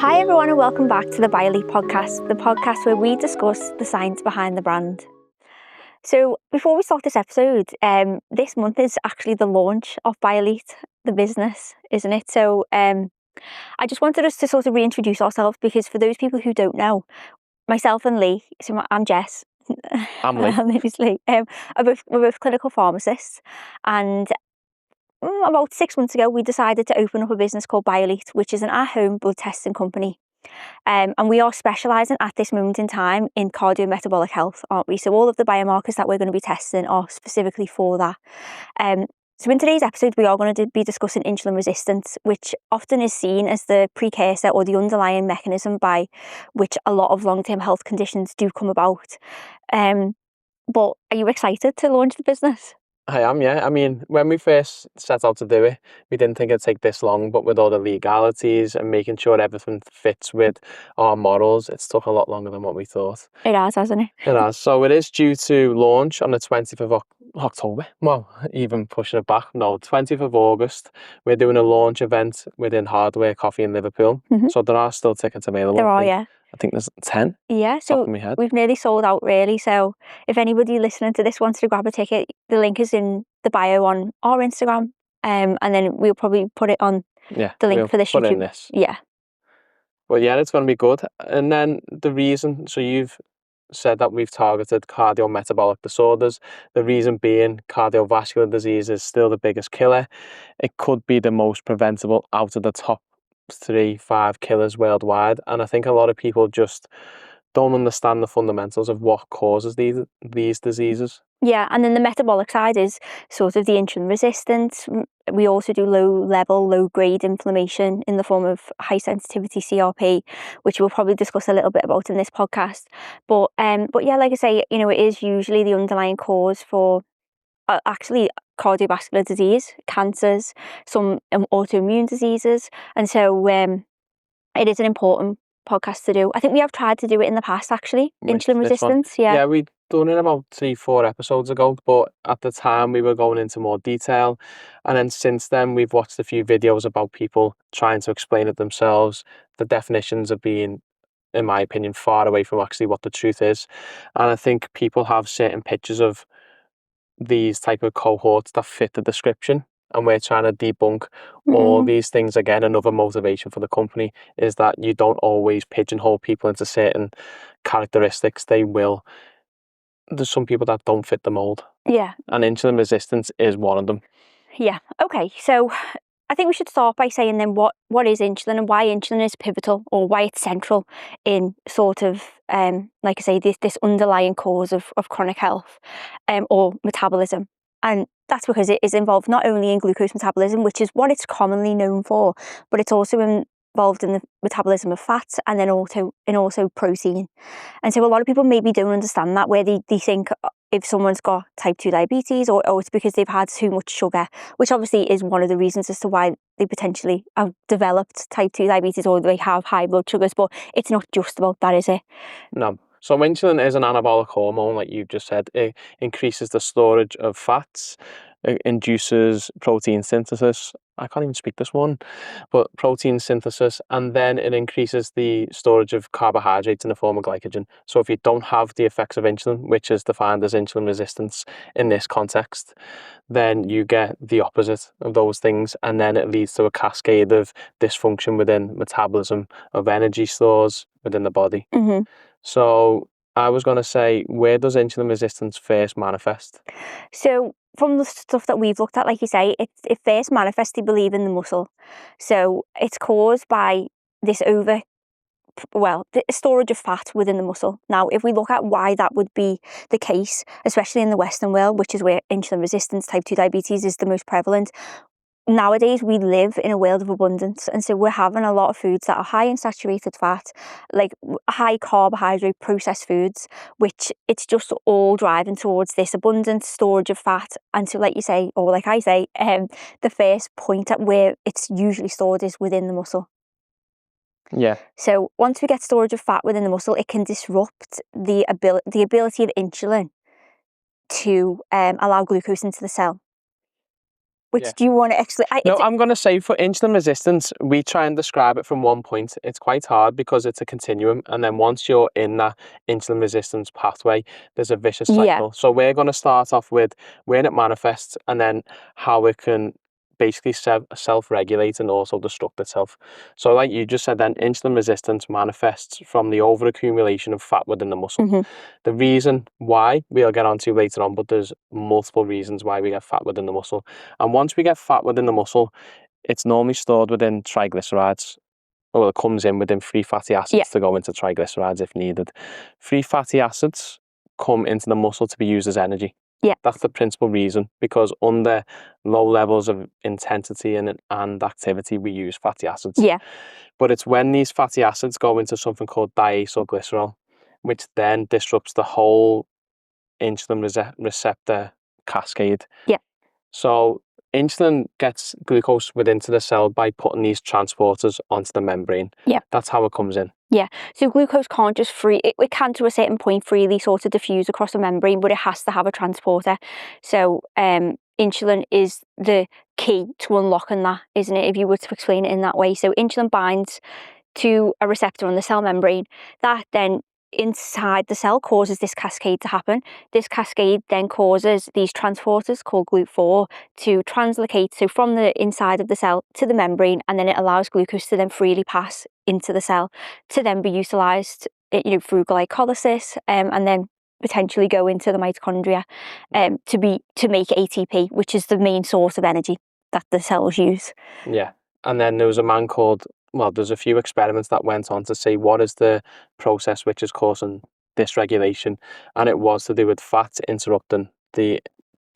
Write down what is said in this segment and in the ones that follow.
Hi everyone and welcome back to the Byolete Podcast, the podcast where we discuss the science behind the brand. So before we start this episode, this month is actually the launch of Byolete, the business, isn't it? So I just wanted us to sort of reintroduce ourselves because for those people who don't know, myself and Lee, I'm Jess. I'm Lee. And this is Lee. We're both clinical pharmacists, and about 6 months ago, we decided to open up a business called Byolete, which is an at-home blood testing company. And we are specialising at this moment in time in cardiometabolic health, aren't we? So all of the biomarkers that we're going to be testing are specifically for that. So in today's episode, we are going to be discussing insulin resistance, which often is seen as the precursor or the underlying mechanism by which a lot of long-term health conditions do come about. But are you excited to launch the business? I am, yeah. I mean, when we first set out to do it, we didn't think it'd take this long, but with all the legalities and making sure everything fits with our models, it's took a lot longer than what we thought. It has, hasn't it? It has. So it is due to launch on the 20th of October. Well, even pushing it back. No, 20th of August. We're doing a launch event within Hardware Coffee in Liverpool. Mm-hmm. So there are still tickets available. There are, yeah. I think there's 10. Yeah, so we've nearly sold out really. So if anybody listening to this wants to grab a ticket, the link is in the bio on our Instagram. And then we'll probably put it on the link for this YouTube. In this. Yeah. But yeah, it's going to be good. And then the reason, so you've said that we've targeted cardiometabolic disorders. The reason being cardiovascular disease is still the biggest killer. It could be the most preventable out of the top 3-5 killers worldwide, and I think a lot of people just don't understand the fundamentals of what causes these diseases. Yeah, and then the metabolic side is sort of the insulin resistance. We also do low-grade inflammation in the form of high-sensitivity CRP, which we'll probably discuss a little bit about in this podcast. But yeah, like I say, it is usually the underlying cause for actually cardiovascular disease, cancers, some autoimmune diseases, and so it is an important podcast to do. I think we have tried to do it in the past, actually. Insulin resistance, yeah, we done it about 3-4 episodes ago, but at the time we were going into more detail, and then since then we've watched a few videos about people trying to explain it themselves. The definitions have been, in my opinion, far away from actually what the truth is, and I think people have certain pictures of these type of cohorts that fit the description, and we're trying to debunk all these things. Again, another motivation for the company is that you don't always pigeonhole people into certain characteristics. There's some people that don't fit the mold. Yeah. And insulin resistance is one of them. Yeah. Okay. So I think we should start by saying then what is insulin and why insulin is pivotal, or why it's central in sort of, like I say, this underlying cause of chronic health or metabolism. And that's because it is involved not only in glucose metabolism, which is what it's commonly known for, but it's also involved in the metabolism of fats and then also protein. And so a lot of people maybe don't understand that, where they think if someone's got type 2 diabetes or it's because they've had too much sugar, which obviously is one of the reasons as to why they potentially have developed type 2 diabetes or they have high blood sugars, but it's not just about that, is it? No. So insulin is an anabolic hormone, like you just said. It increases the storage of fats, it induces protein synthesis. I can't even speak this one, but protein synthesis, and then it increases the storage of carbohydrates in the form of glycogen. So if you don't have the effects of insulin, which is defined as insulin resistance in this context, then you get the opposite of those things, and then it leads to a cascade of dysfunction within metabolism of energy stores within the body. Mm-hmm. So I was going to say, where does insulin resistance first manifest? So from the stuff that we've looked at, like you say, it first manifests, they believe, in the muscle. So it's caused by this the storage of fat within the muscle. Now, if we look at why that would be the case, especially in the Western world, which is where insulin resistance, type 2 diabetes is the most prevalent, nowadays we live in a world of abundance, and so we're having a lot of foods that are high in saturated fat, like high carbohydrate processed foods, which it's just all driving towards this abundant storage of fat. And so, like you say, or like I say, the first point at where it's usually stored is within the muscle. Yeah. So once we get storage of fat within the muscle, it can disrupt the ability of insulin to allow glucose into the cell. which Yeah. do you want to explain? No, I'm going to say for insulin resistance, we try and describe it from one point. It's quite hard because it's a continuum. And then once you're in that insulin resistance pathway, there's a vicious cycle. Yeah. So we're going to start off with where it manifests and then how it can basically self-regulate and also destruct itself. So like you just said then, insulin resistance manifests from the overaccumulation of fat within the muscle. Mm-hmm. The reason why we'll get onto later on, but there's multiple reasons why we get fat within the muscle. And once we get fat within the muscle, it's normally stored within triglycerides. Well, it comes in within free fatty acids to go into triglycerides if needed. Free fatty acids come into the muscle to be used as energy. Yeah. That's the principal reason, because under low levels of intensity and activity, we use fatty acids. Yeah. But it's when these fatty acids go into something called diacylglycerol, which then disrupts the whole insulin receptor cascade. Yeah. So insulin gets glucose within the cell by putting these transporters onto the membrane. Yeah. That's how it comes in. Yeah. So glucose can't just it can to a certain point freely sort of diffuse across the membrane, but it has to have a transporter. So insulin is the key to unlocking that, isn't it, if you were to explain it in that way? So insulin binds to a receptor on the cell membrane that then inside the cell causes this cascade to happen. This cascade then causes these transporters called GLUT4 to translocate, so from the inside of the cell to the membrane, and then it allows glucose to then freely pass into the cell to then be utilised, through glycolysis, and then potentially go into the mitochondria to make ATP, which is the main source of energy that the cells use. Yeah. And then there was a man called, there's a few experiments that went on to say what is the process which is causing dysregulation, and it was to do with fat interrupting the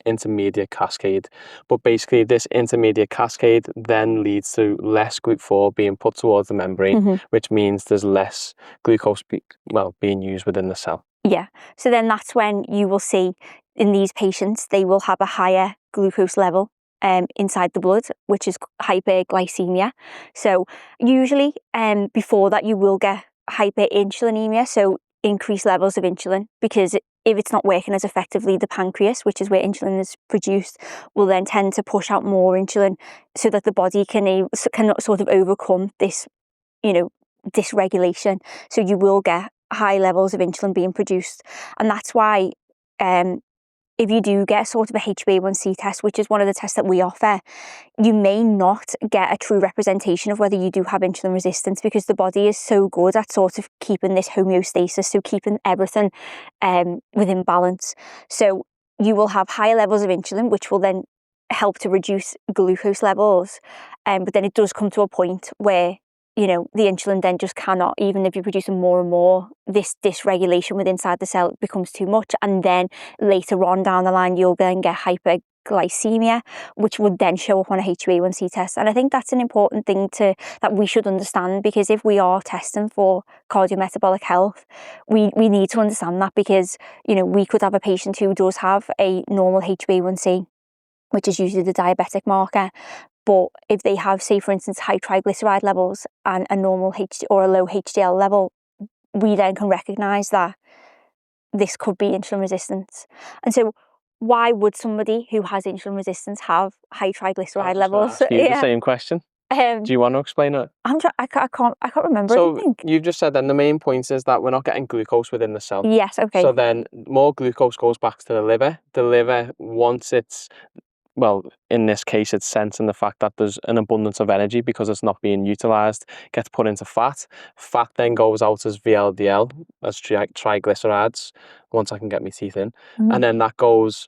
intermediate cascade. But basically this intermediate cascade then leads to less GLUT4 being put towards the membrane, which means there's less glucose being used within the cell. Yeah, so then that's when you will see in these patients, they will have a higher glucose level inside the blood, which is hyperglycemia. So usually before that you will get hyperinsulinemia, so increased levels of insulin, because if it's not working as effectively, the pancreas, which is where insulin is produced, will then tend to push out more insulin so that the body can sort of overcome this, dysregulation. So you will get high levels of insulin being produced. And that's why if you do get sort of a HbA1c test, which is one of the tests that we offer, you may not get a true representation of whether you do have insulin resistance, because the body is so good at sort of keeping this homeostasis, so keeping everything within balance. So you will have higher levels of insulin, which will then help to reduce glucose levels. But then it does come to a point where the insulin then just cannot, even if you're producing more and more, this dysregulation within inside the cell becomes too much. And then later on down the line, you'll then get hyperglycemia, which would then show up on a HbA1c test. And I think that's an important thing that we should understand, because if we are testing for cardiometabolic health, we need to understand that, because, we could have a patient who does have a normal HbA1c, which is usually the diabetic marker. But if they have, say, for instance, high triglyceride levels and a normal or a low HDL level, we then can recognise that this could be insulin resistance. And so why would somebody who has insulin resistance have high triglyceride levels? The same question. Do you want to explain it? I can't remember. So you've just said then the main point is that we're not getting glucose within the cell. Yes, okay. So then more glucose goes back to the liver. The liver, once it's in this case, it's sensing the fact that there's an abundance of energy because it's not being utilised, gets put into fat. Fat then goes out as VLDL, as triglycerides, once I can get my teeth in. And then that goes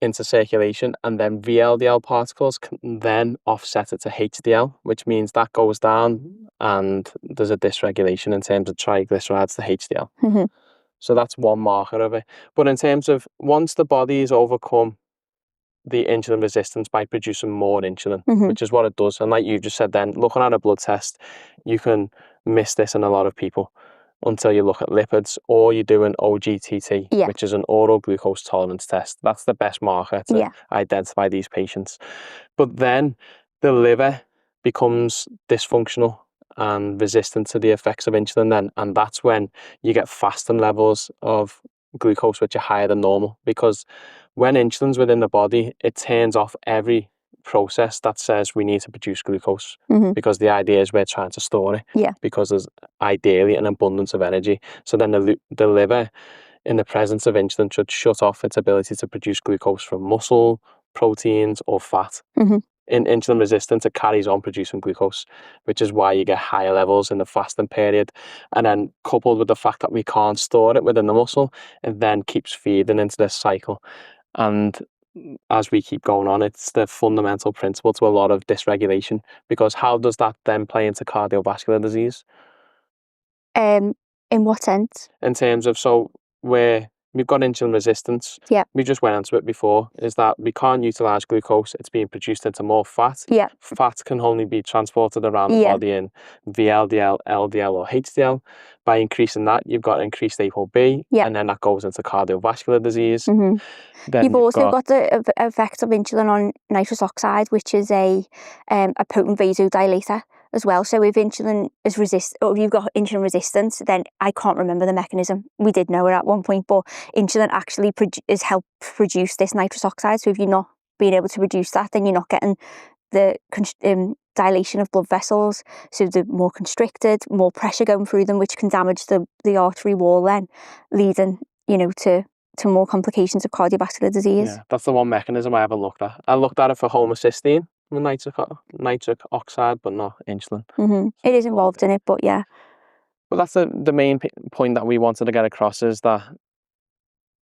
into circulation, and then VLDL particles can then offset it to HDL, which means that goes down and there's a dysregulation in terms of triglycerides to HDL. So that's one marker of it. But in terms of once the body is overcome the insulin resistance by producing more insulin, which is what it does. And like you just said then, looking at a blood test, you can miss this in a lot of people until you look at lipids, or you do an OGTT, which is an oral glucose tolerance test. That's the best marker to identify these patients. But then the liver becomes dysfunctional and resistant to the effects of insulin then, and that's when you get fasting levels of glucose which are higher than normal, because when insulin's within the body, it turns off every process that says we need to produce glucose, Mm-hmm. because the idea is we're trying to store it, Yeah. because there's ideally an abundance of energy. So then the liver, in the presence of insulin, should shut off its ability to produce glucose from muscle, proteins, or fat. Mm-hmm. In insulin resistance, it carries on producing glucose, which is why you get higher levels in the fasting period. And then coupled with the fact that we can't store it within the muscle, it then keeps feeding into this cycle. And as we keep going on, it's the fundamental principle to a lot of dysregulation, because how does that then play into cardiovascular disease? In what sense? In terms of, so we've got insulin resistance. Yeah. We just went into it before, is that we can't utilize glucose. It's being produced into more fat. Yeah. Fat can only be transported around the Yeah. body in VLDL, LDL, or HDL. By increasing that, you've got increased ApoB, Yeah. and then that goes into cardiovascular disease. Mm-hmm. Then You've also got the effect of insulin on nitrous oxide, which is a potent vasodilator as well. So if insulin is or if you've got insulin resistance, then I can't remember the mechanism. We did know it at one point, but insulin actually is help produce this nitrous oxide. So if you're not being able to produce that, then you're not getting the dilation of blood vessels. So they're more constricted, more pressure going through them, which can damage the artery wall, then leading, to more complications of cardiovascular disease. Yeah, that's the one mechanism I haven't looked at. I looked at it for homocysteine with nitric oxide, but not insulin. Mm-hmm. It is involved in it, but yeah. But that's the main point that we wanted to get across, is that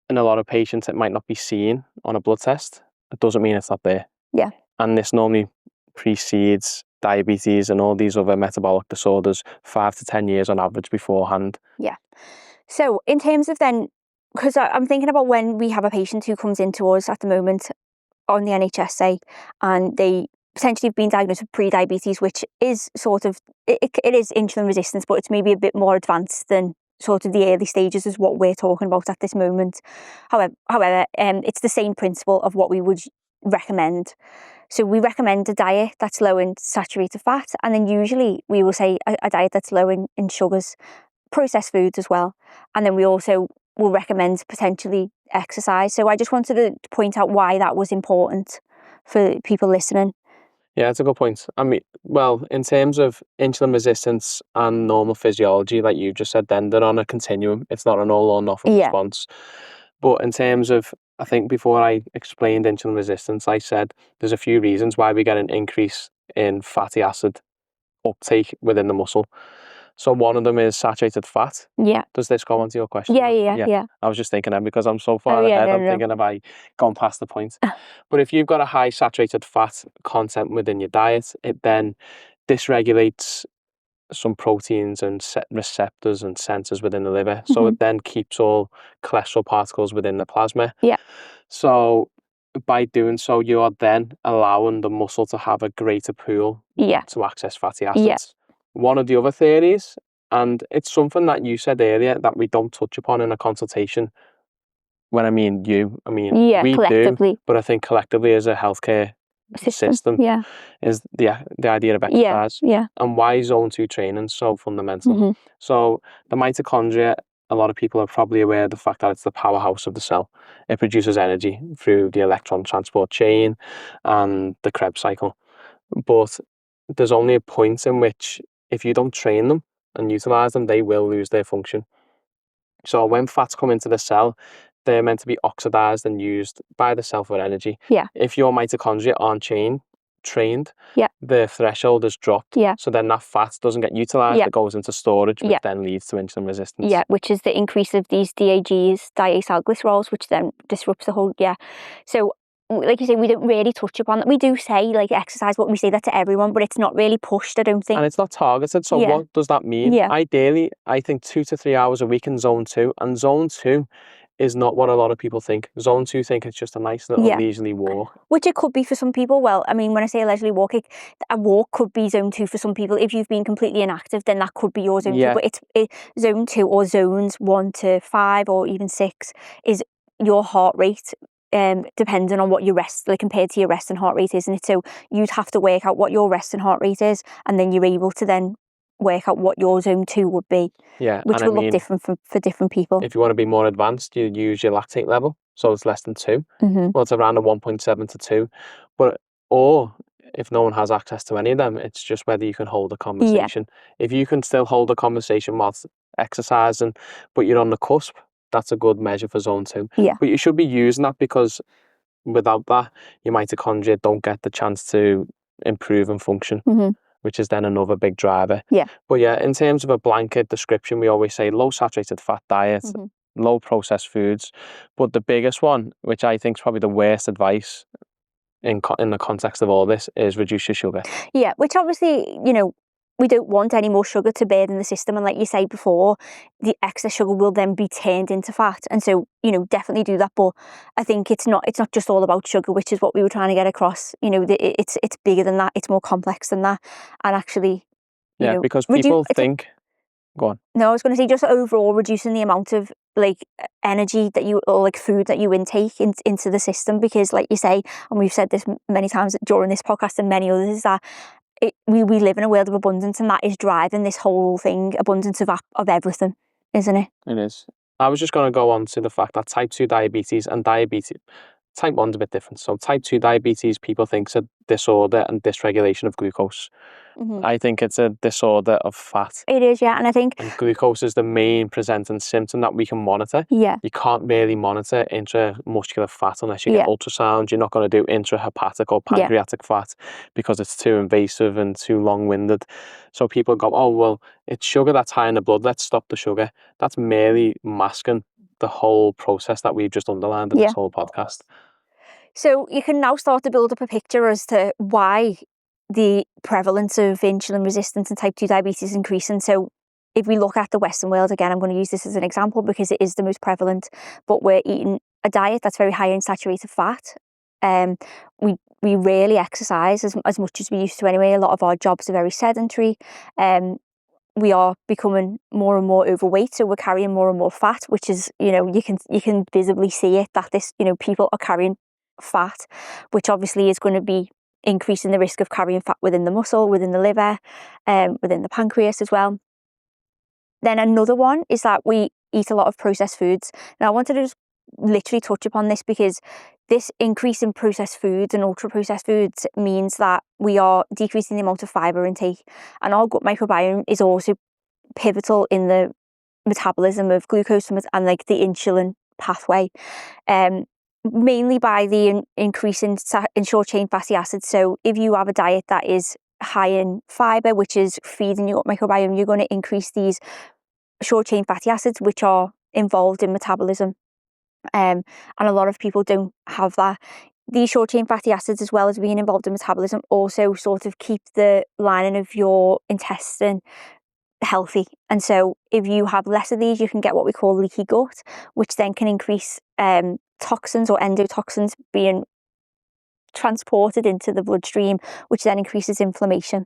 in a lot of patients it might not be seen on a blood test. It doesn't mean it's not there. Yeah. And this normally precedes diabetes and all these other metabolic disorders 5 to 10 years on average beforehand. Yeah. So in terms of then, because I'm thinking about when we have a patient who comes into us at the moment on the NHS, say, and they potentially have been diagnosed with pre-diabetes, which is sort of, it is insulin resistance, but it's maybe a bit more advanced than sort of the early stages is what we're talking about at this moment. However, it's the same principle of what we would recommend. So we recommend a diet that's low in saturated fat, and then usually we will say a diet that's low in sugars, processed foods as well. And then we also will recommend potentially exercise. So I just wanted to point out why that was important for people listening. Yeah, that's a good point. I mean, well, in terms of insulin resistance and normal physiology, like you just said, then they're on a continuum. It's not an all or nothing response. But in terms of, I think before I explained insulin resistance, I said there's a few reasons why we get an increase in fatty acid uptake within the muscle. So one of them is saturated fat. Yeah. Does this go on to your question? Yeah. I was just thinking that because I'm so far ahead, I'm thinking, have I gone past the point? But if you've got a high saturated fat content within your diet, it then dysregulates some proteins and receptors and sensors within the liver. So it then keeps all cholesterol particles within the plasma. Yeah. So by doing so, you are then allowing the muscle to have a greater pool to access fatty acids. Yeah. One of the other theories, and it's something that you said earlier that we don't touch upon in a consultation. When I mean we do, but I think collectively as a healthcare system is the idea of exercise. And why zone 2 training is so fundamental. So the mitochondria, a lot of people are probably aware of the fact that it's the powerhouse of the cell. It produces energy through the electron transport chain and the Krebs cycle. But there's only a point in which, if you don't train them and utilize them, they will lose their function. So when fats come into the cell, they're meant to be oxidized and used by the cell for energy. If your mitochondria aren't trained, the threshold is dropped. So then that fat doesn't get utilized, it goes into storage, which then leads to insulin resistance. Which is the increase of these DAGs, diacylglycerols, which then disrupts the whole, So like you say, we don't really touch upon that. We do say like exercise, but we say that to everyone, but it's not really pushed, I don't think. And it's not targeted. So what does that mean? Ideally, I think 2 to 3 hours a week in zone 2, and zone 2 is not what a lot of people think. Zone 2 think it's just a nice little leisurely walk. Which it could be for some people. Well, I mean, when I say a leisurely walk, a walk could be zone 2 for some people. If you've been completely inactive, then that could be your zone 2. But it's zone 2 or zones 1 to 5 or even 6 is your heart rate. Depending on what your rest, like compared to your resting heart rate, isn't it? So you'd have to work out what your resting heart rate is, and then you're able to then work out what your zone 2 would be. Which will look different for different people. If you want to be more advanced, you use your lactate level, so it's less than 2. Well, it's around a 1.7 to 2. But Or if no one has access to any of them, it's just whether you can hold a conversation. If you can still hold a conversation whilst exercising, but you're on the cusp, that's a good measure for zone 2. Yeah. But you should be using that, because without that, your mitochondria don't get the chance to improve and function, which is then another big driver. Yeah. But yeah, in terms of a blanket description, we always say low saturated fat diet, low processed foods. But the biggest one, which I think is probably the worst advice in the context of all this, is reduce your sugar. Yeah, which obviously, we don't want any more sugar to burden the system. And like you say before, the excess sugar will then be turned into fat. And so, definitely do that. But I think it's not just all about sugar, which is what we were trying to get across. It's bigger than that. It's more complex than that. And actually, because people think... Go on. No, I was going to say, just overall reducing the amount of energy that you, or food that you intake into the system, because like you say, and we've said this many times during this podcast and many others, is that we live in a world of abundance, and that is driving this whole thing, abundance of everything, isn't it? It is. I was just going to go on to the fact that type 2 diabetes and diabetes, type 1's a bit different. So type 2 diabetes, people think it's a disorder and dysregulation of glucose. I think it's a disorder of fat. It is, yeah. And I think... And glucose is the main presenting symptom that we can monitor. Yeah. You can't really monitor intramuscular fat unless you get ultrasound. You're not going to do intrahepatic or pancreatic fat, because it's too invasive and too long-winded. So people go, oh, well, it's sugar that's high in the blood, let's stop the sugar. That's merely masking the whole process that we've just underlined in this whole podcast. So you can now start to build up a picture as to why the prevalence of insulin resistance and type 2 diabetes is increasing. So if we look at the Western world, again, I'm going to use this as an example because it is the most prevalent, but we're eating a diet that's very high in saturated fat. We rarely exercise as much as we used to anyway. A lot of our jobs are very sedentary. We are becoming more and more overweight, so we're carrying more and more fat, which is, you can visibly see it, that this, people are carrying fat, which obviously is going to be increasing the risk of carrying fat within the muscle, within the liver, within the pancreas as well. Then another one is that we eat a lot of processed foods. Now I wanted to just literally touch upon this, because this increase in processed foods and ultra processed foods means that we are decreasing the amount of fiber intake, and our gut microbiome is also pivotal in the metabolism of glucose and the insulin pathway. Mainly by the increase in short chain fatty acids. So if you have a diet that is high in fiber, which is feeding your gut microbiome, you're going to increase these short chain fatty acids, which are involved in metabolism. And a lot of people don't have that. These short chain fatty acids, as well as being involved in metabolism, also sort of keep the lining of your intestine healthy. And so if you have less of these, you can get what we call leaky gut, which then can increase toxins or endotoxins being transported into the bloodstream, which then increases inflammation.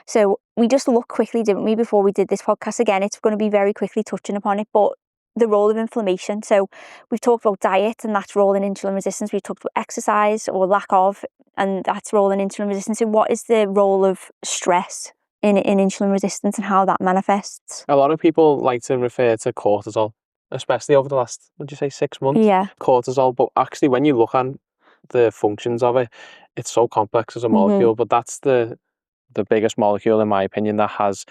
So we just looked quickly, didn't we, before we did this podcast? Again, it's going to be very quickly touching upon it, but the role of inflammation. So we've talked about diet and that's role in insulin resistance. We've talked about exercise or lack of, and that's role in insulin resistance. So what is the role of stress in insulin resistance and how that manifests? A lot of people like to refer to cortisol, especially over the last, would you say, 6 months? Yeah. Cortisol, but actually when you look at the functions of it, it's so complex as a molecule, but that's the biggest molecule, in my opinion, that has,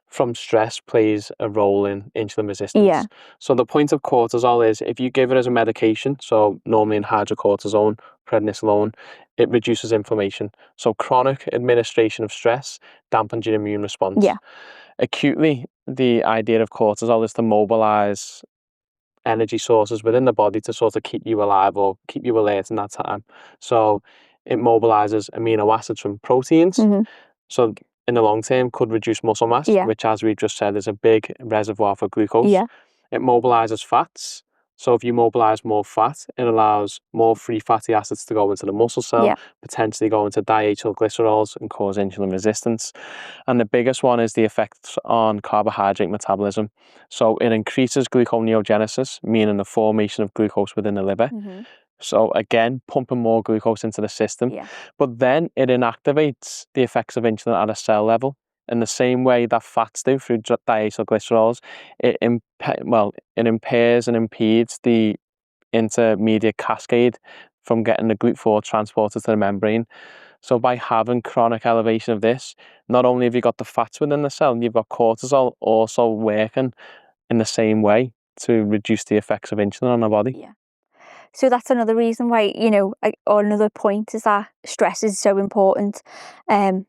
from stress, plays a role in insulin resistance. Yeah. So the point of cortisol is, if you give it as a medication, so normally in hydrocortisone, prednisolone, it reduces inflammation. So chronic administration of stress dampens your immune response. Yeah. Acutely, the idea of cortisol is to mobilize energy sources within the body to sort of keep you alive or keep you alert in that time. So it mobilizes amino acids from proteins. So in the long term could reduce muscle mass, which, as we've just said, is a big reservoir for glucose. It mobilizes fats. So if you mobilize more fat, it allows more free fatty acids to go into the muscle cell, potentially go into diacylglycerols and cause insulin resistance. And the biggest one is the effects on carbohydrate metabolism. So it increases gluconeogenesis, meaning the formation of glucose within the liver. So again, pumping more glucose into the system. But then it inactivates the effects of insulin at a cell level in the same way that fats do through diacylglycerols. It impairs and impedes the intermediate cascade from getting the GLUT4 transported to the membrane. So by having chronic elevation of this, not only have you got the fats within the cell, you've got cortisol also working in the same way to reduce the effects of insulin on our body. Yeah. So that's another reason why, or another point is that stress is so important on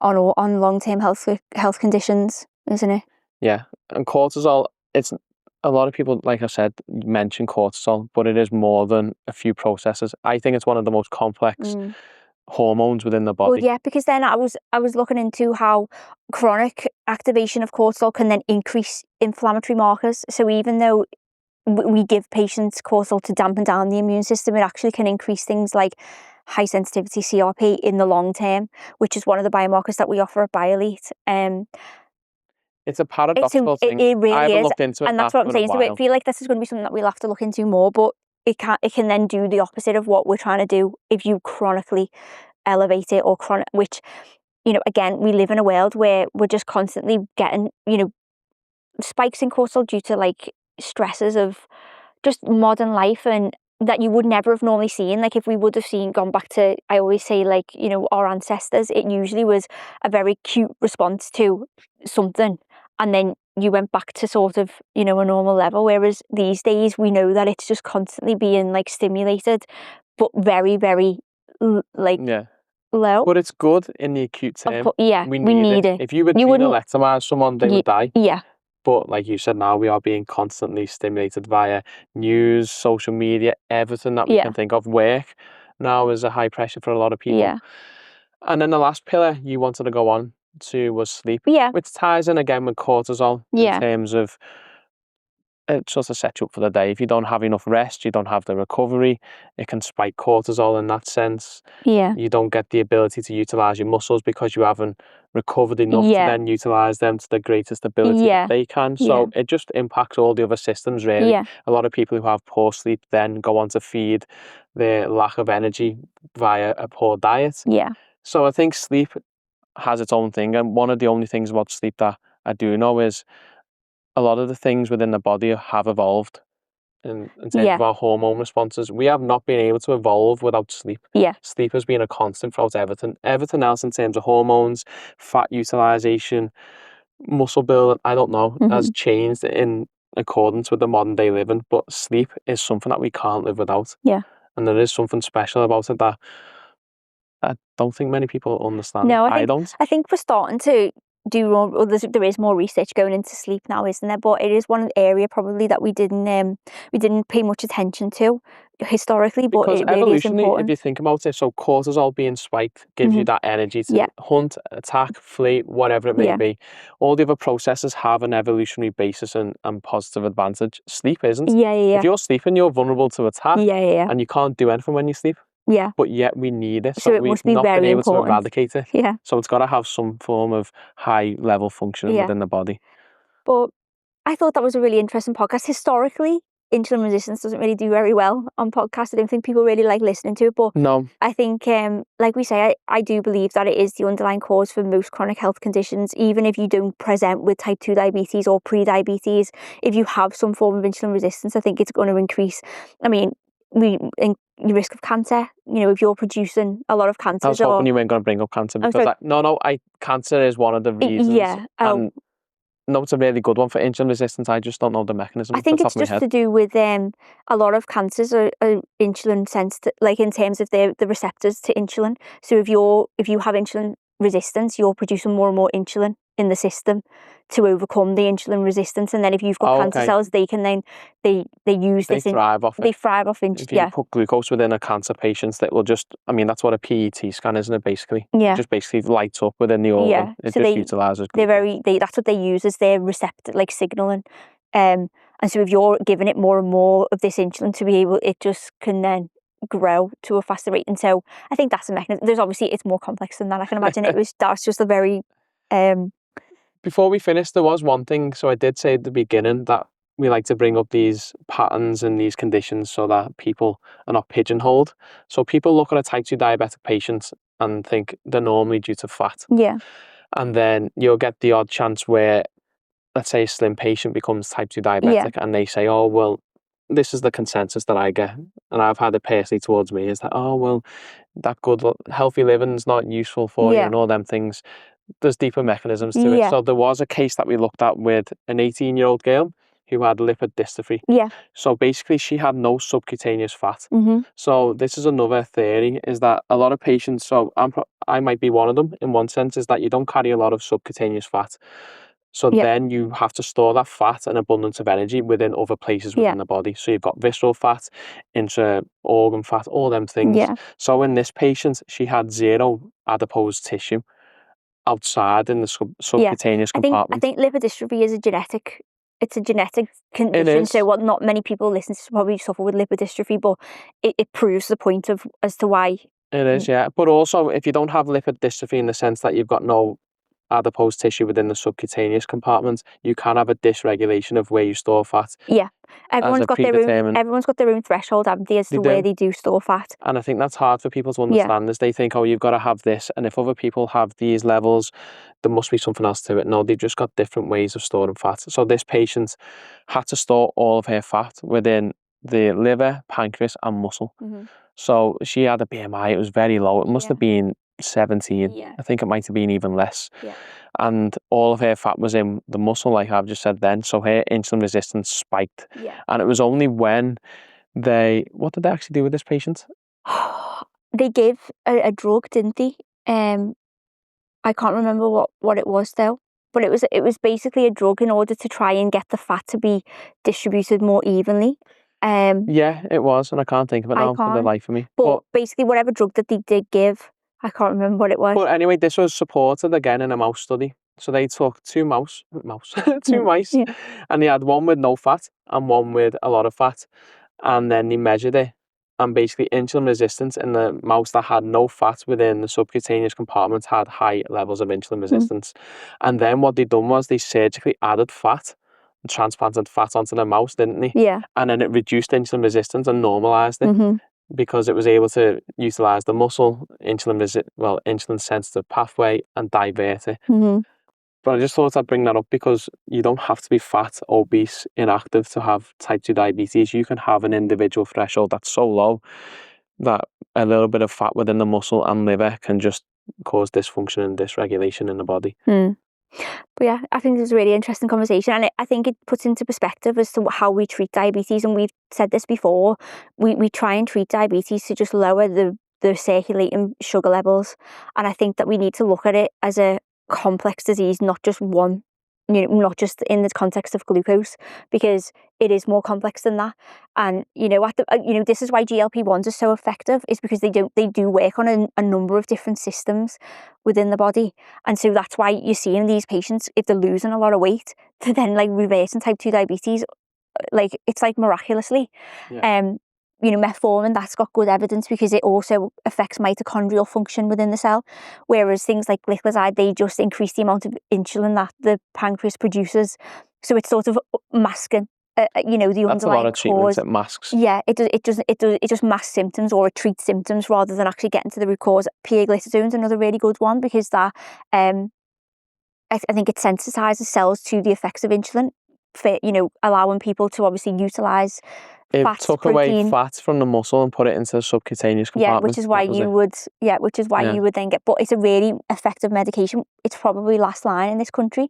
long-term health conditions, isn't it? Yeah, and cortisol, it's a lot of people, like I said, mention cortisol, but it is more than a few processes. I think it's one of the most complex hormones within the body. Well, yeah, because then I was looking into how chronic activation of cortisol can then increase inflammatory markers. So even though we give patients cortisol to dampen down the immune system, it actually can increase things like high sensitivity CRP in the long term, which is one of the biomarkers that we offer at Byolete. It's a paradoxical thing. It really I haven't is, looked into it, and that's what I'm saying. So I feel like this is going to be something that we'll have to look into more, but it can then do the opposite of what we're trying to do if you chronically elevate it, or which, again, we live in a world where we're just constantly getting, spikes in cortisol due to like stresses of just modern life, and that you would never have normally seen. Like if we would have gone back to, I always say, like, our ancestors, it usually was a very cute response to something, and then you went back to sort of, a normal level. Whereas these days we know that it's just constantly being like stimulated, but very, very low. But it's good in the acute term. We need it. If you would electrolyze someone, they would die. Yeah. But like you said, now we are being constantly stimulated via news, social media, everything that we can think of. Work now is a high pressure for a lot of people. Yeah. And then the last pillar you wanted to go on to was sleep, which ties in again with cortisol in terms of it sort of sets you up for the day. If you don't have enough rest, you don't have the recovery, it can spike cortisol in that sense. Yeah. You don't get the ability to utilize your muscles because you haven't recovered enough to then utilize them to the greatest ability that they can. So it just impacts all the other systems, really. A lot of people who have poor sleep then go on to feed their lack of energy via a poor diet. Yeah. So I think sleep has its own thing. And one of the only things about sleep that I do know is a lot of the things within the body have evolved in terms of our hormone responses. We have not been able to evolve without sleep. Yeah. Sleep has been a constant throughout everything. Everything else in terms of hormones, fat utilization, muscle build, I don't know, has changed in accordance with the modern day living. But sleep is something that we can't live without. Yeah. And there is something special about it that I don't think many people understand. No, I don't. I think we're starting to do more, or there is more research going into sleep now, isn't there? But it is one area probably that we didn't pay much attention to historically, but because it really is important. If you think about it, so cortisol being spiked gives you that energy to hunt, attack, flee, whatever it may be. All the other processes have an evolutionary basis and positive advantage. Sleep isn't. If you're sleeping, you're vulnerable to attack, and you can't do anything when you sleep. Yeah. But yet we need it. So it must be very important. To eradicate it. Yeah. So it's got to have some form of high level functioning within the body. But I thought that was a really interesting podcast. Historically, insulin resistance doesn't really do very well on podcasts. I don't think people really like listening to it. But no, I think, like we say, I do believe that it is the underlying cause for most chronic health conditions. Even if you don't present with type 2 diabetes or pre-diabetes, if you have some form of insulin resistance, I think it's going to increase. I mean, your risk of cancer, if you're producing a lot of cancer. I was hoping you weren't going to bring up cancer because cancer is one of the reasons. Yeah. No, it's a really good one for insulin resistance. I just don't know the mechanism. I think it's just to do with a lot of cancers are insulin sensitive, like in terms of the receptors to insulin. So if you have insulin resistance, you're producing more and more insulin in the system to overcome the insulin resistance, and then if you've got cancer cells, they can then they thrive off insulin. If you put glucose within a cancer patient, that will just, that's what a PET scan is, isn't it, basically? Yeah. It just basically lights up within the organ. It just utilizes glucose. That's what they use as their receptor, like signaling. And so if you're giving it more and more of this insulin to be able, it just can then grow to a faster rate. And so I think that's a mechanism. There's obviously, it's more complex than that. I can imagine that's just a very Before we finish, there was one thing. So I did say at the beginning that we like to bring up these patterns and these conditions so that people are not pigeonholed. So people look at a type 2 diabetic patient and think they're normally due to fat. Yeah. And then you'll get the odd chance where, let's say, a slim patient becomes type 2 diabetic and they say, oh, well, this is the consensus that I get. And I've had it personally towards me is that, oh, well, that good healthy living's not useful for you and all them things. There's deeper mechanisms to it. So there was a case that we looked at with an 18-year-old girl who had lipid dystrophy. So basically she had no subcutaneous fat. So this is another theory, is that a lot of patients, so I might be one of them in one sense, is that you don't carry a lot of subcutaneous fat. So then you have to store that fat and abundance of energy within other places within the body. So you've got visceral fat, intra-organ fat, all them things. So in this patient, she had zero adipose tissue outside in the subcutaneous compartment. I think lipodystrophy is a genetic condition. So what not many people listen to probably suffer with lipodystrophy, but it proves the point of as to why. It is, yeah. But also, if you don't have lipid dystrophy in the sense that you've got no adipose tissue within the subcutaneous compartment, you can have a dysregulation of where you store fat. Everyone's got their own threshold, haven't they, as to where they do store fat. And I think that's hard for people to understand, is they think, oh, you've got to have this, and if other people have these levels, there must be something else to it. No, they've just got different ways of storing fat. So this patient had to store all of her fat within the liver, pancreas and muscle. So she had a BMI, it was very low. It must have been 17. I think it might have been even less. And all of her fat was in the muscle, like I've just said then. So her insulin resistance spiked. And it was only when what did they actually do with this patient? They gave a drug, didn't they? I can't remember what it was though. But it was basically a drug in order to try and get the fat to be distributed more evenly. Yeah, it was, and I can't think of it now for the life of me. But basically, whatever drug that they did give, I can't remember what it was. But anyway, this was supported again in a mouse study. So they took two mice, and they had one with no fat and one with a lot of fat, and then they measured it. And basically, insulin resistance in the mouse that had no fat within the subcutaneous compartment had high levels of insulin resistance. And then what they done was they surgically added fat, transplanted fat onto the mouse, didn't they? And then it reduced insulin resistance and normalized it because it was able to utilize the muscle, insulin sensitive pathway and divert it. But I just thought I'd bring that up because you don't have to be fat, obese, inactive to have type 2 diabetes. You can have an individual threshold that's so low that a little bit of fat within the muscle and liver can just cause dysfunction and dysregulation in the body. But yeah, I think it's a really interesting conversation, and I think it puts into perspective as to how we treat diabetes. And we've said this before, we try and treat diabetes to just lower the circulating sugar levels, and I think that we need to look at it as a complex disease, not just one, not just in the context of glucose, because it is more complex than that. And this is why GLP-1s are so effective, is because they do work on a number of different systems within the body. And so that's why you're seeing these patients, if they're losing a lot of weight, to then reversing type 2 diabetes, it's miraculously. Metformin, that's got good evidence because it also affects mitochondrial function within the cell, whereas things like glycoside, they just increase the amount of insulin that the pancreas produces. So it's sort of masking, the underlying That's a lot of treatments it masks. Yeah, it just masks symptoms, or it treats symptoms rather than actually getting to the root cause. Pioglitazone's another really good one because that, I think it sensitizes cells to the effects of insulin, for, allowing people to obviously utilize It took away fat from the muscle and put it into the subcutaneous compartment. Which is why you would then get, but it's a really effective medication. It's probably last line in this country.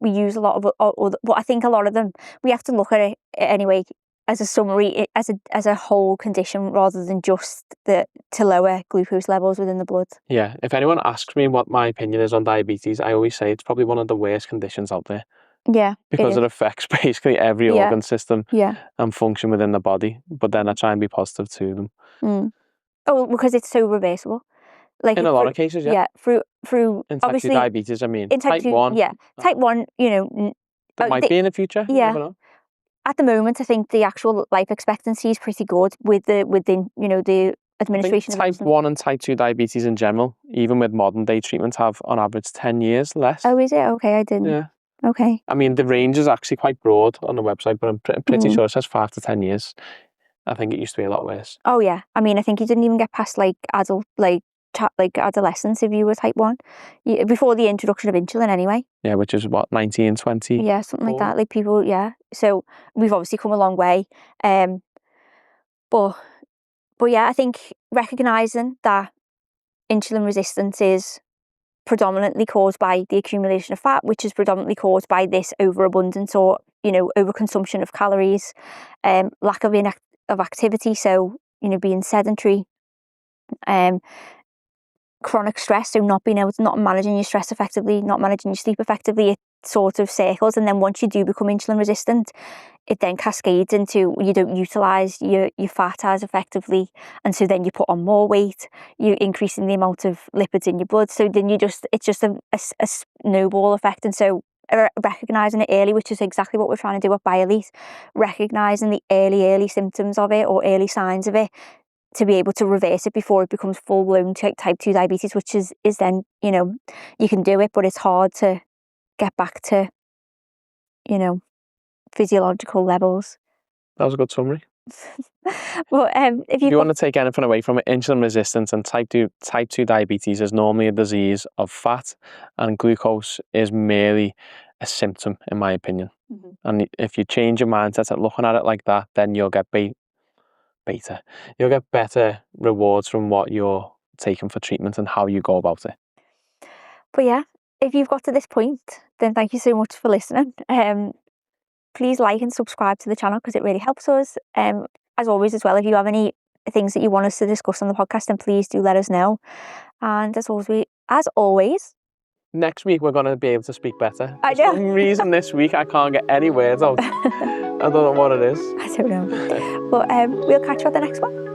We use a lot of other, but I think a lot of them, we have to look at it anyway as a summary, as a whole condition, rather than just to lower glucose levels within the blood. Yeah, if anyone asks me what my opinion is on diabetes, I always say it's probably one of the worst conditions out there. Yeah, because it affects basically every organ system and function within the body. But then I try and be positive to them. Oh, because it's so reversible. In a lot of cases, yeah. Through in type 2 diabetes, I mean. In type 1. Yeah, type 1, That might be in the future. Yeah. You never know. At the moment, I think the actual life expectancy is pretty good with the administration. I think type 1 and type 2 diabetes in general, even with modern day treatment, have on average 10 years less. Oh, is it? Okay, I didn't. Yeah. Okay. I mean, the range is actually quite broad on the website, but I'm pretty sure it says 5 to 10 years. I think it used to be a lot worse. Oh yeah. I mean, I think you didn't even get past adolescence if you were type 1, before the introduction of insulin anyway. Yeah, which is what, 19, 20? Yeah, something like that. People, yeah. So we've obviously come a long way. But But yeah, I think recognising that insulin resistance is predominantly caused by the accumulation of fat, which is predominantly caused by this overabundance or, overconsumption of calories, lack of activity, so, being sedentary, chronic stress, so not managing your stress effectively, not managing your sleep effectively, it sort of circles. And then once you do become insulin resistant, it then cascades into you don't utilise your fat as effectively, and so then you put on more weight, you're increasing the amount of lipids in your blood, so then it's just a snowball effect. And so recognising it early, which is exactly what we're trying to do at Byolete, recognising the early symptoms of it or early signs of it, to be able to reverse it before it becomes full-blown type 2 diabetes, which is then, you can do it, but it's hard to get back to, physiological levels. That was a good summary. Well, if you want to take anything away from it, insulin resistance and type 2 diabetes is normally a disease of fat, and glucose is merely a symptom, in my opinion. Mm-hmm. And if you change your mindset at looking at it like that, then you'll get you'll get better rewards from what you're taking for treatment and how you go about it. But yeah, if you've got to this point, then thank you so much for listening. Please like and subscribe to the channel because it really helps us. As always as well, if you have any things that you want us to discuss on the podcast, then please do let us know. And as always, next week we're going to be able to speak better. I know. For some reason this week I can't get any words out. I don't know what it is. I don't know. But we'll catch you at the next one.